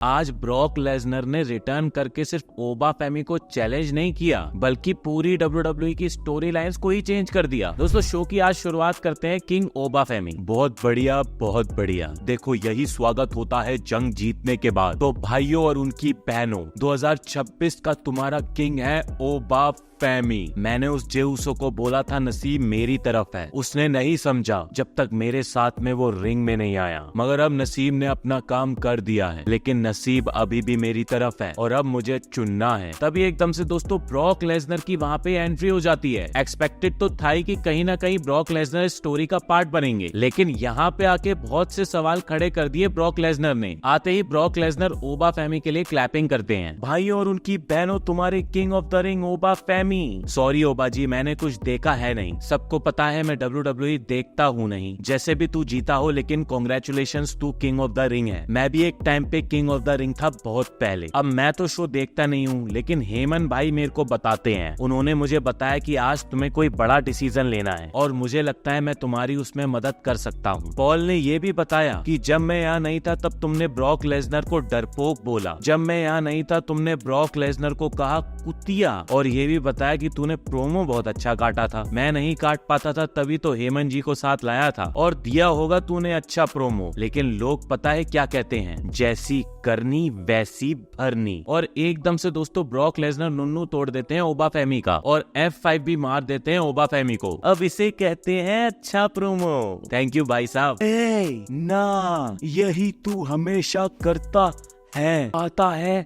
आज Brock Lesnar ने return करके सिर्फ ओबा फेमी को चैलेंज नहीं किया बल्कि पूरी WWE की स्टोरी लाइंस को ही चेंज कर दिया। दोस्तों शो की आज शुरुआत करते हैं किंग ओबा फेमी। बहुत बढ़िया बहुत बढ़िया। देखो यही स्वागत होता है जंग जीतने के बाद। तो भाइयों और उनकी बहनों 2026 का तुम्हारा किंग है ओबा फेमी। मैंने उस जे उसो को बोला था नसीब मेरी तरफ है, उसने नहीं समझा जब तक मेरे साथ में वो रिंग में नहीं आया। मगर अब नसीब ने अपना काम कर दिया है, लेकिन नसीब अभी भी मेरी तरफ है और अब मुझे चुनना है। तभी एकदम से दोस्तों ब्रॉक लेसनर की वहाँ पे एंट्री हो जाती है। एक्सपेक्टेड तो था ही कि कहीं ना कहीं ब्रॉक लेसनर स्टोरी का पार्ट बनेंगे, लेकिन यहाँ पे आके बहुत से सवाल खड़े कर दिए ब्रॉक लेसनर ने। आते ही ब्रॉक लेसनर ओबा फेमी के लिए क्लैपिंग करते हैं। भाइयों और उनकी बहनों तुम्हारे king of the ring Obafemi. Sorry Oba ji, मैंने कुछ देखा है नहीं। सबको पता है मैं WWE देखता हूँ नहीं। जैसे भी तू जीता हो, लेकिन कॉन्ग्रेचुलेशंस, तू किंग ऑफ द रिंग है। मैं भी एक टाइम पे किंग ऑफ द रिंग था बहुत पहले। अब मैं तो शो देखता नहीं हूँ, लेकिन हेमन भाई मेरे को बताते हैं। उन्होंने मुझे बताया कि आज तुम्हें कोई बड़ा डिसीजन लेना है और मुझे लगता है मैं तुम्हारी उसमें मदद कर सकता हूँ। पॉल ने ये भी बताया कि जब मैं यहाँ नहीं था तब तुमने ब्रॉक लेसनर को डरपोक बोला। जब मैं यहाँ नहीं था तुमने ब्रॉक लेसनर को कहा कुतिया, और ये भी बताया कि तूने प्रोमो बहुत अच्छा काटा था। मैं नहीं काट पाता था, तभी तो हेमन जी को साथ लाया था और दिया होगा तूने अच्छा प्रोमो। लेकिन लोग पता है क्या कहते हैं, जैसी करनी वैसी भरनी। और एकदम से दोस्तों ब्रॉक लेसनर नुन्नू तोड़ देते हैं ओबा फेमी का और F5 भी मार देते हैं ओबा फेमी को। अब इसे कहते हैं अच्छा प्रोमो। थैंक यू भाई साहब। ना यही तू हमेशा करता है, आता है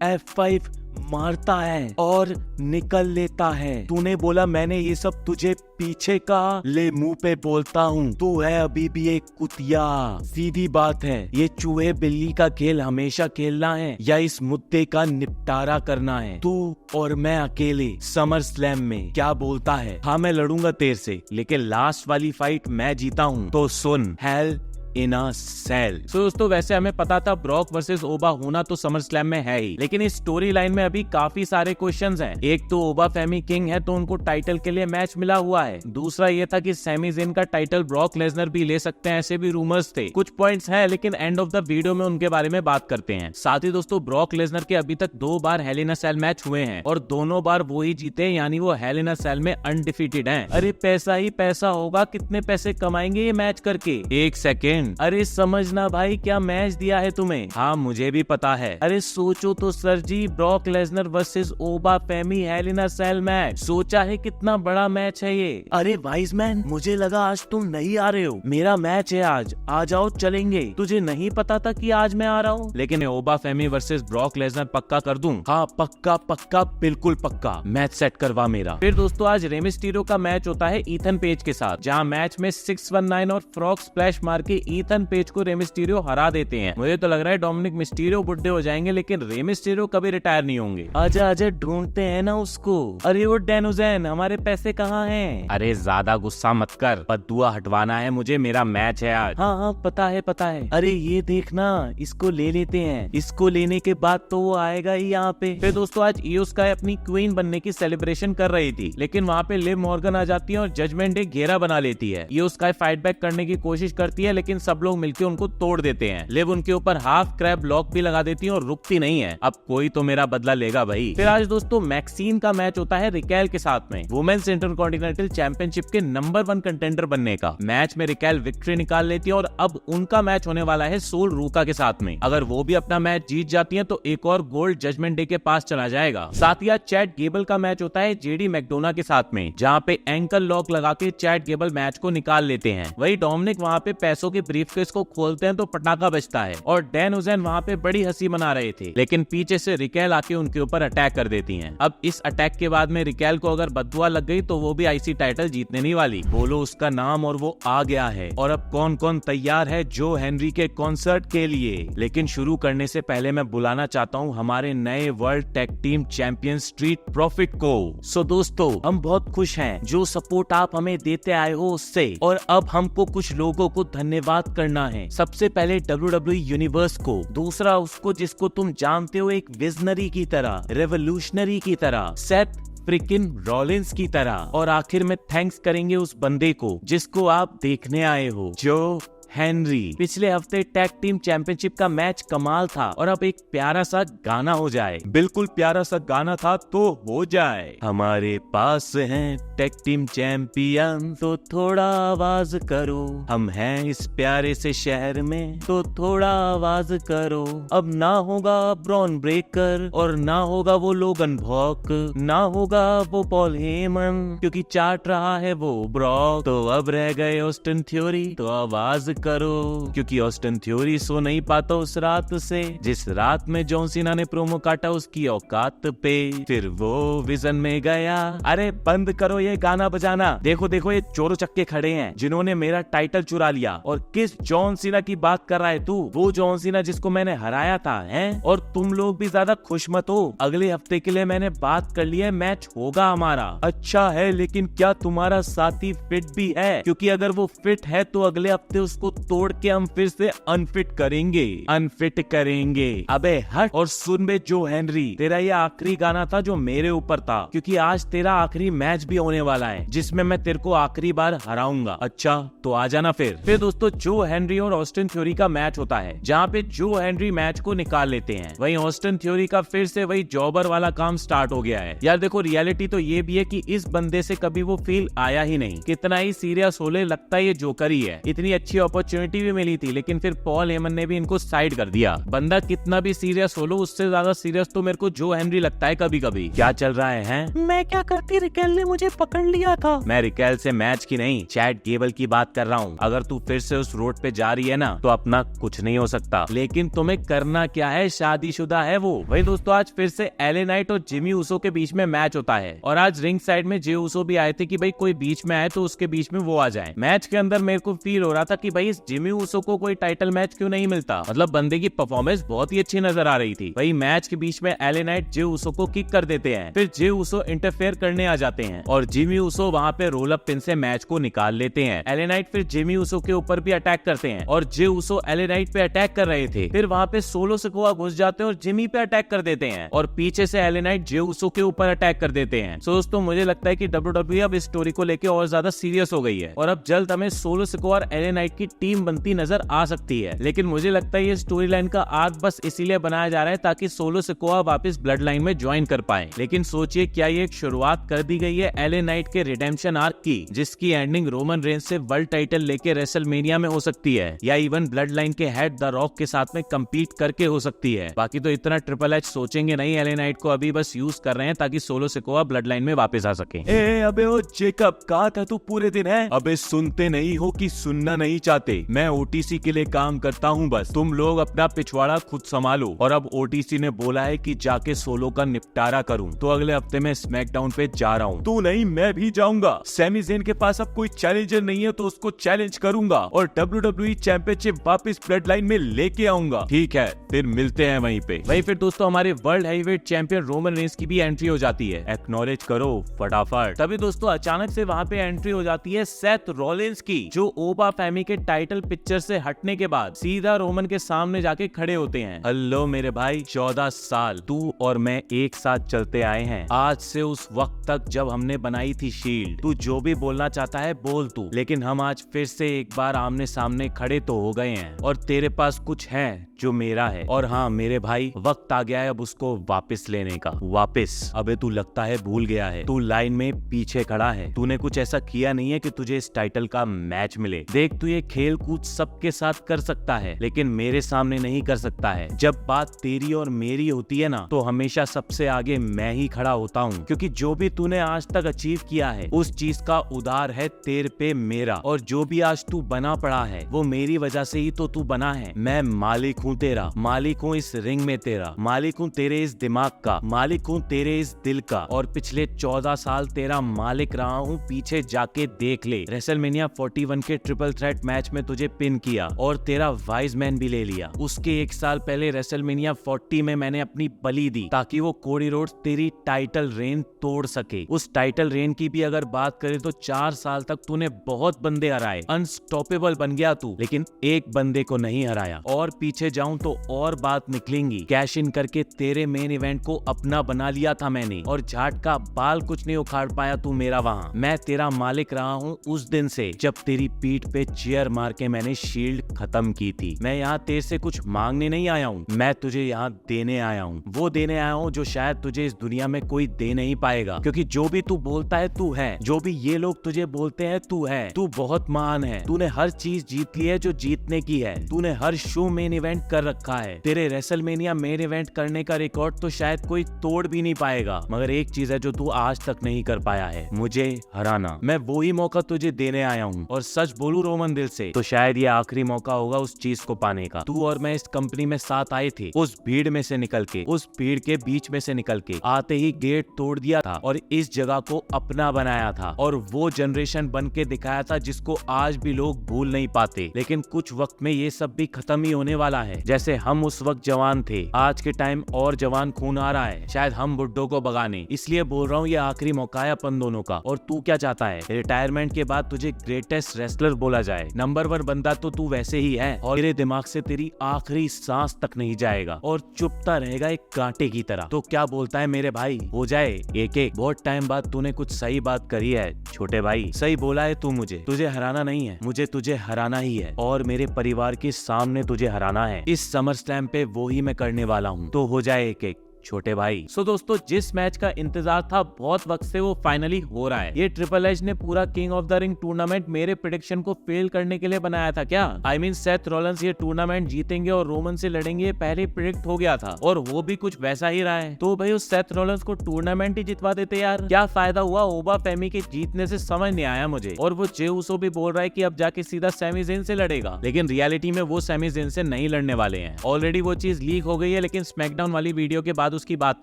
F5 मारता है और निकल लेता है। तूने बोला मैंने ये सब तुझे पीछे का ले मुंह पे बोलता हूँ, तू है अभी भी एक कुतिया। सीधी बात है, ये चूहे बिल्ली का खेल हमेशा खेलना है या इस मुद्दे का निपटारा करना है? तू और मैं अकेले समर स्लैम में क्या बोलता है? हाँ मैं लड़ूंगा तेरे से, लेकिन लास्ट वाली फाइट मैं जीता हूँ तो सुन, हेल इन अ सेल। दोस्तों वैसे हमें पता था ब्रॉक वर्सेस ओबा होना तो समर स्लैम में है ही, लेकिन इस स्टोरी लाइन में अभी काफी सारे क्वेश्चंस हैं। एक तो ओबा फेमी किंग है तो उनको टाइटल के लिए मैच मिला हुआ है। दूसरा ये था कि सैमी ज़ेन का टाइटल ब्रॉक लेसनर भी ले सकते हैं, ऐसे भी रूमर्स थे। कुछ पॉइंट्स हैं, लेकिन एंड ऑफ द वीडियो में उनके बारे में बात करते हैं। साथ ही दोस्तों ब्रॉक लेसनर के अभी तक 2 बार हेल इन अ सेल मैच हुए हैं और दोनों बार वो ही जीते, यानी वो हेल इन अ सेल में अनडिफीटेड हैं। अरे पैसा ही पैसा होगा, कितने पैसे कमाएंगे ये मैच करके? एक सेकेंड, अरे समझना भाई, क्या मैच दिया है तुम्हें? हाँ मुझे भी पता है। अरे सोचो तो सर जी, ब्रॉक लेसनर वर्सेस ओबा फेमी हेल इन अ सेल मैच, सोचा है कितना बड़ा मैच है ये? अरे वाइज मैन, मुझे लगा आज तुम नहीं आ रहे हो, मेरा मैच है आज, आ जाओ चलेंगे। तुझे नहीं पता था कि आज मैं आ रहा हूँ? लेकिन ओबा फेमी वर्सेस ब्रॉक लेसनर पक्का कर दूं। हाँ पक्का पक्का बिल्कुल पक्का, मैच सेट करवा मेरा। फिर दोस्तों आज रे मिस्टीरियो का मैच होता है ईथन पेज के साथ, जहाँ मैच में 619 और फ्रॉग स्प्लैश मार के ईथन पेज को रे मिस्टीरियो हरा देते हैं। मुझे तो लग रहा है डोमिनिक मिस्टीरियो बुड्ढे हो जाएंगे, लेकिन रे मिस्टीरियो कभी रिटायर नहीं होंगे। आजा आजा ढूंढते हैं ना उसको। अरे वो डेनुजैन, हमारे पैसे कहाँ हैं? अरे ज्यादा गुस्सा मत कर, बद्दुआ हटवाना है मुझे, मेरा मैच है आज। हाँ हाँ पता है पता है। अरे ये देखना, इसको ले लेते हैं, इसको लेने के बाद तो वो आएगा ही यहाँ पे। फिर दोस्तों आज इयो स्काई अपनी क्वीन बनने की सेलिब्रेशन कर रही थी, लेकिन वहाँ पे लिव मॉर्गन आ जाती है और जजमेंट डे घेरा बना लेती है। इयो स्काई फाइट बैक करने की कोशिश करती है, लेकिन सब लोग मिलकर उनको तोड़ देते हैं। लिव उनके ऊपर हाफ क्रैब लॉक भी लगा देती है और रुकती नहीं है। अब कोई तो मेरा बदला लेगा भाई। फिर आज दोस्तों मैक्सीन का मैच होता है रिकेल के साथ में, वुमेन्स इंटरकॉन्टिनेंटल चैंपियनशिप के नंबर 1 कंटेंडर बनने का। मैच में रिकेल विक्ट्री निकाल लेती है और अब उनका मैच होने वाला है सोल रूका के साथ में। अगर वो भी अपना मैच जीत जाती है तो एक और गोल्ड जजमेंट डे के पास चला जाएगा। साथ ही आज चैट गेबल का मैच होता है जेडी मैकडोना के साथ में, जहाँ पे एंकल लॉक लगा के चैट गेबल मैच को निकाल लेते हैं। वही डोमिनिक वहाँ पे पैसों के ब्रीफकेस को खोलते हैं तो पटाखा बजता है और डेनुजैन वहाँ पे बड़ी हंसी मना रहे थे, लेकिन पीछे से रिकेल आके उनके ऊपर अटैक कर देती हैं। अब इस अटैक के बाद में रिकेल को अगर बददुआ लग गई तो वो भी आईसी टाइटल जीतने नहीं वाली। बोलो उसका नाम और वो आ गया है। और अब कौन कौन तैयार है जो हेनरी के कॉन्सर्ट के लिए? लेकिन शुरू करने से पहले मैं बुलाना चाहता हूँ हमारे नए world tag team champion street profit को। सो दोस्तों हम बहुत खुश हैं जो सपोर्ट आप हमें देते आए हो उससे, और अब हमको कुछ लोगों को धन्यवाद करना है। सबसे पहले WWE यूनिवर्स को, दूसरा उसको जिसको तुम जानते हो एक विजनरी की तरह, रेवोल्यूशनरी की तरह, सेथ फ्रिकिन रॉलिंस की तरह, और आखिर में थैंक्स करेंगे उस बंदे को जिसको आप देखने आए हो, जो हेनरी। पिछले हफ्ते टैग टीम चैंपियनशिप का मैच कमाल था और अब एक प्यारा सा गाना हो जाए। बिल्कुल प्यारा सा गाना था तो हो जाए। हमारे पास हैं टैग टीम चैंपियन, तो थोड़ा आवाज करो। हम हैं इस प्यारे से शहर में, तो थोड़ा आवाज करो। अब ना होगा ब्रॉन ब्रेकर और ना होगा वो लोगन भॉक, ना होगा वो पॉल हेमन, क्योंकि चाट रहा है वो ब्रॉक। तो अब रह गए ऑस्टिन थ्योरी, तो आवाज करो, क्योंकि ऑस्टिन थ्योरी सो नहीं पाता उस रात से जिस रात में जॉन सीना ने प्रोमो काटा उसकी औकात पे। फिर वो विजन में गया। अरे बंद करो ये गाना बजाना। देखो देखो ये चोरो चक्के खड़े हैं जिन्होंने मेरा टाइटल चुरा लिया। और किस जॉन सीना की बात कर रहा है तू? वो जॉन सीना जिसको मैंने हराया था, हैं? और तुम लोग भी ज्यादा खुश मत हो, अगले हफ्ते के लिए मैंने बात कर ली है, मैच होगा हमारा। अच्छा है, लेकिन क्या तुम्हारा साथी फिट भी है? क्योंकि अगर वो फिट है तो अगले हफ्ते उसको तोड़ के हम फिर से अनफिट करेंगे। अनफिट करेंगे। अबे हट। और सुन बे जो हेनरी, तेरा ये आखिरी गाना था जो मेरे ऊपर था, क्योंकि आज तेरा आखिरी मैच भी होने वाला है जिसमें मैं तेरे को आखिरी बार हराऊंगा। अच्छा तो आ जाना फिर दोस्तों जो हेनरी और ऑस्टिन थ्योरी का मैच होता है, जहाँ पे जो हेनरी मैच को निकाल लेते हैं, वहीं ऑस्टिन थ्योरी का फिर से वही जॉबर वाला काम स्टार्ट हो गया है। यार देखो रियलिटी तो ये भी है कि इस बंदे से कभी वो फील आया ही नहीं। कितना ही सीरियस होले, लगता है ये जोकर ही है। इतनी अच्छी अपॉर्चुनिटी भी मिली थी लेकिन फिर पॉल हेमन ने भी इनको साइड कर दिया। बंदा कितना भी सीरियस हो लो, उससे ज्यादा सीरियस तो मेरे को जो हेनरी लगता है कभी कभी। क्या चल रहा है? मैं क्या करती, रिकेल ने मुझे पकड़ लिया था। मैं रिकेल से मैच की नहीं, चैट गेबल की बात कर रहा हूँ। अगर तू फिर से उस रोड पे जा रही है ना तो अपना कुछ नहीं हो सकता। लेकिन तुम्हें करना क्या है, शादीशुदा है वो। वही दोस्तों आज फिर से एले नाइट और जिमी ऊसो के बीच में मैच होता है और आज रिंग साइड में जे ऊसो भी आए थे कि भाई कोई बीच में आए तो उसके बीच में वो आ जाए। मैच के अंदर मेरे को फील हो रहा था कि भाई इस जिमी ऊसो को कोई टाइटल मैच क्यों नहीं मिलता। मतलब बंदे की परफॉर्मेंस बहुत ही अच्छी नजर आ रही थी। वही मैच के बीच में एले नाइट जे ऊसो को किक कर देते हैं, फिर जे ऊसो इंटरफेयर करने आ जाते हैं और जिमी ऊसो वहां पे रोल अप पिन से मैच को निकाल लेते हैं। एले नाइट फिर जिमी ऊसो के ऊपर भी अटैक करते हैं और जे ऊसो एले नाइट पे अटैक कर रहे थे, फिर वहां पे सोलो सिकोआ घुस जाते हैं और जिमी पे अटैक कर देते हैं और पीछे से एले नाइट जे ऊसो के ऊपर अटैक कर देते हैं। सो दोस्तों मुझे लगता है कि WWE अब इस स्टोरी को लेके और ज्यादा सीरियस हो गई है और अब जल्द हमें सोलो सिकोआ और एले नाइट की टीम बनती नजर आ सकती है। लेकिन मुझे लगता है ये स्टोरी लाइन का आर्क बस इसीलिए बनाया जा रहा है ताकि सोलो सिकोआ वापस ब्लड लाइन में ज्वाइन कर पाए। लेकिन सोचिए क्या ये एक शुरुआत कर दी गई है एले नाइट के रिडेम्पशन आर्क की, जिसकी एंडिंग रोमन रेंज से वर्ल्ड टाइटल लेके रेसलमेनिया में हो सकती है या इवन ब्लड लाइन के हेड द रॉक के साथ में कम्पीट करके हो सकती है। बाकी तो इतना ट्रिपल एच सोचेंगे नहीं, एले नाइट को अभी बस यूज कर रहे हैं ताकि सोलो सिकोआ ब्लड लाइन में वापस आ सके। अबे ओ जेकब, कहाँ था तू पूरे दिन? है अबे सुनते नहीं हो कि सुनना नहीं चाहते? मैं ओटीसी के लिए काम करता हूँ, बस तुम लोग अपना पिछवाड़ा खुद संभालो। और अब ओटीसी ने बोला है कि जाके सोलो का निपटारा करूँ, तो अगले हफ्ते में स्मैकडाउन पे जा रहा हूँ। तू नहीं मैं भी जाऊंगा। सैमी ज़ेन के पास अब कोई चैलेंजर नहीं है तो उसको चैलेंज करूंगा और WWE चैंपियनशिप वापस ब्लड लाइन में लेके आऊंगा। ठीक है फिर मिलते हैं वहीं पे। वहीं फिर दोस्तों हमारे world heavyweight champion Roman Reigns की भी एंट्री हो जाती है। एक्नॉलेज करो फटाफट। तभी दोस्तों अचानक से वहां पे एंट्री हो जाती है सेथ रॉलिंस की, जो ओबा फैमी के टाइटल पिक्चर से हटने के बाद सीधा रोमन के सामने जाके खड़े होते हैं। हेलो मेरे भाई, 14 साल तू और मैं एक साथ चलते आए हैं, आज से उस वक्त तक जब हमने बनाई थी शील्ड। तू जो भी बोलना चाहता है बोल तू, लेकिन हम आज फिर से एक बार आमने सामने खड़े तो हो गए हैं और तेरे पास कुछ है जो मेरा है। और हाँ मेरे भाई, वक्त आ गया है अब उसको वापस लेने का। वापस? अबे तू लगता है भूल गया है, तू लाइन में पीछे खड़ा है। तूने कुछ ऐसा किया नहीं है कि तुझे इस टाइटल का मैच मिले। देख तू ये खेल कूद सबके साथ कर सकता है लेकिन मेरे सामने नहीं कर सकता है। जब बात तेरी और मेरी होती है ना तो हमेशा सबसे आगे मैं ही खड़ा होता हूँ, क्योंकि जो भी तूने आज तक अचीव किया है उस चीज का उधार है तेरे पे मेरा। और जो भी आज तू बना पड़ा है वो मेरी वजह से ही तो तू बना है। मैं मालिक हूँ तेरा, मालिक हूँ इस रिंग में तेरा, मालिक हूँ तेरे इस दिमाग का, मालिक हूँ तेरे इस दिल का। और पिछले 14 साल तेरा मालिक रहा हूँ। पीछे जाके देख ले, रेसलमेनिया 41 के ट्रिपल थ्रेट मैच में तुझे पिन किया और तेरा वाइज मैन भी ले लिया। उसके 1 साल पहले रेसलमेनिया 40 में मैंने अपनी बलि दी ताकि वो कोडी रोड्स तेरी टाइटल रेन तोड़ सके। उस टाइटल रेन की भी अगर बात करें तो 4 साल तक तूने बहुत बंदे हराए, अनस्टॉपेबल बन गया तू, लेकिन एक बंदे को नहीं हराया। और पीछे जाऊं तो और बात निकलेंगी। कैश इन करके तेरे मेन इवेंट को अपना बना लिया था मैंने और झाट का बाल कुछ नहीं उखाड़ पाया तू मेरा वहां। मैं तेरा मालिक रहा हूं उस दिन से जब तेरी पीठ पे चेयर मार के मैंने शील्ड खत्म की थी। मैं यहाँ तेरे से कुछ मांगने नहीं आया हूँ, मैं तुझे यहाँ देने आया हूँ। वो देने आया हूँ जो शायद तुझे इस दुनिया में कोई दे नहीं पाएगा, क्योंकि जो भी तू बोलता है तू है, जो भी ये लोग तुझे बोलते हैं तू है। तू बहुत महान है, तूने हर चीज जीत ली है जो जीतने की है। तूने हर शो मेन इवेंट कर रखा है। तेरे रेसलमेनिया मेन इवेंट करने का रिकॉर्ड तो शायद कोई तोड़ भी नहीं पाएगा, मगर एक चीज है जो तू आज तक नहीं कर पाया है, मुझे हराना। मैं वो ही मौका तुझे देने आया हूँ, और सच बोलूं रोमन दिल से तो शायद ये आखिरी मौका होगा उस चीज को पाने का। तू और मैं इस कंपनी में साथ आए थे, उस भीड़ में से निकल के, उस भीड़ के बीच में से निकल के आते ही गेट तोड़ दिया था और इस जगह को अपना बनाया था, और वो जनरेशन बन के दिखाया था जिसको आज भी लोग भूल नहीं पाते। लेकिन कुछ वक्त में ये सब भी खत्म ही होने वाला है। जैसे हम उस वक्त जवान थे, आज के टाइम और जवान खून आ रहा है, शायद हम बुड्ढों को भगाने। इसलिए बोल रहा हूँ ये आखिरी मौका है अपन दोनों का। और तू क्या चाहता है, रिटायरमेंट के बाद तुझे ग्रेटेस्ट रेसलर बोला जाए? नंबर 1 बंदा तो तू वैसे ही है, और तेरे दिमाग से तेरी आखिरी सांस तक नहीं जाएगा और चुपता रहेगा एक कांटे की तरह। तो क्या बोलता है मेरे भाई, हो जाए एक एक? बहुत टाइम बाद तूने कुछ सही बात करी है छोटे भाई, सही बोला है तू। मुझे तुझे हराना नहीं है, मुझे तुझे हराना ही है, और मेरे परिवार के सामने तुझे हराना है। इस समर स्लैम पे वो ही मैं करने वाला हूँ, तो हो जाए एक एक छोटे भाई। सो दोस्तों, जिस मैच का इंतजार था बहुत वक्त से वो फाइनली हो रहा है। ये ट्रिपल एच ने पूरा king of the ring tournament मेरे प्रेडिक्शन को फेल करने के लिए बनाया था क्या? आई मीन सेथ रॉलिंस ये टूर्नामेंट जीतेंगे और रोमन से लड़ेंगे, ये पहले प्रेडिक्ट हो गया था, और वो भी कुछ वैसा ही रहा है। तो भाई उस सेथ रॉलिंस को टूर्नामेंट ही जितवा देते यार, क्या फायदा हुआ ओबा फेमी के जीतने से, समझ नहीं आया मुझे। और वो जे उसो भी बोल रहा है कि अब जाके सीधा सैमी ज़ेन से लड़ेगा, लेकिन रियलिटी में वो सैमी ज़ेन से नहीं लड़ने वाले हैं। ऑलरेडी वो चीज लीक हो गई है, लेकिन स्मैकडाउन वाली वीडियो के बाद उसकी बात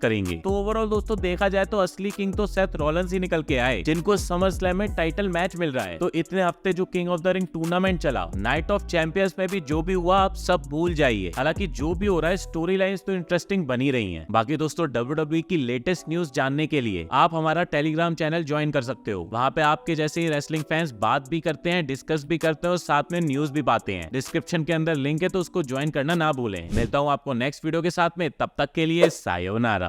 करेंगे। तो ओवरऑल दोस्तों देखा जाए तो असली किंग तो सेथ रॉलिंस ही निकल के आए, जिनको समर स्लैम में टाइटल मैच मिल रहा है। तो इतने हफ्ते जो king of the ring tournament चला, नाइट ऑफ चैंपियंस में भी जो भी हुआ आप सब भूल जाइए। हालांकि जो भी हो रहा है स्टोरी लाइंस तो इंटरेस्टिंग बनी रही हैं। बाकी दोस्तों WWE की लेटेस्ट न्यूज जानने के लिए आप हमारा टेलीग्राम चैनल ज्वाइन कर सकते हो। वहाँ पे आपके जैसे ही रेसलिंग फैंस बात भी करते हैं, डिस्कस भी करते हैं और साथ में न्यूज भी पाते हैं। डिस्क्रिप्शन के अंदर लिंक है, तो उसको ज्वाइन करना ना भूलें। मिलता हूँ आपको नेक्स्ट वीडियो के साथ में, तब तक के लिए सायोनारा।